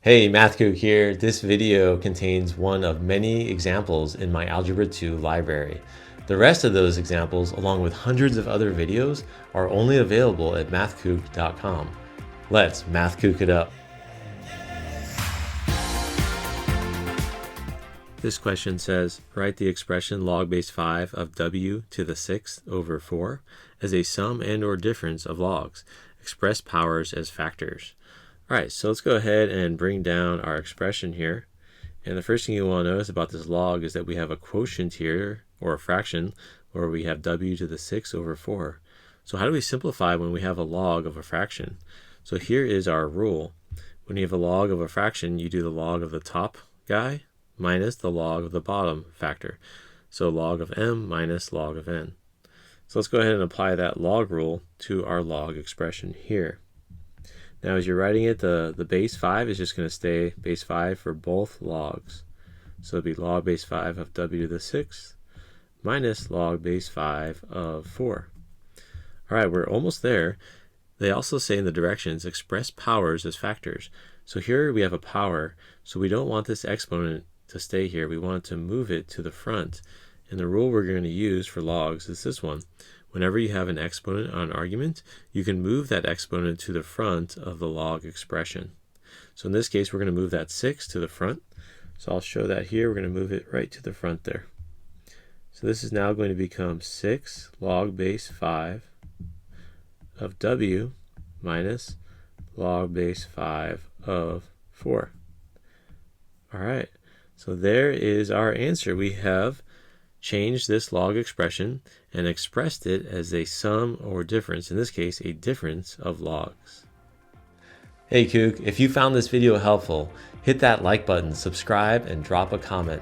Hey, MathKook here. This video contains one of many examples in my Algebra 2 library. The rest of those examples, along with hundreds of other videos, are only available at mathkook.com. Let's MathKook it up. This question says, write the expression log base 5 of w to the 6th over 4 as a sum and or difference of logs. Express powers as factors. All right, so let's go ahead and bring down our expression here. And the first thing you want to notice about this log is that we have a quotient here, or a fraction, where we have w to the 6 over 4. So how do we simplify when we have a log of a fraction? So here is our rule. When you have a log of a fraction, you do the log of the top guy minus the log of the bottom factor. So log of m minus log of n. So let's go ahead and apply that log rule to our log expression here. Now as you're writing it, the base 5 is just going to stay base 5 for both logs. So it'll be log base 5 of w to the 6th minus log base 5 of 4. All right, we're almost there. They also say in the directions, express powers as factors. So here we have a power, so we don't want this exponent to stay here. We want to move it to the front. And the rule we're going to use for logs is this one. Whenever you have an exponent on an argument, you can move that exponent to the front of the log expression. So in this case, we're going to move that 6 to the front. So I'll show that here. We're going to move it right to the front there. So this is now going to become 6 log base 5 of w minus log base 5 of 4. All right, so there is our answer. We have changed this log expression and expressed it as a sum or difference, in this case a difference of logs. Hey Kook, if you found this video helpful, hit that like button, subscribe, and drop a comment.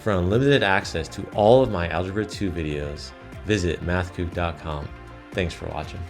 For unlimited access to all of my Algebra 2 videos, visit mathkook.com. Thanks for watching.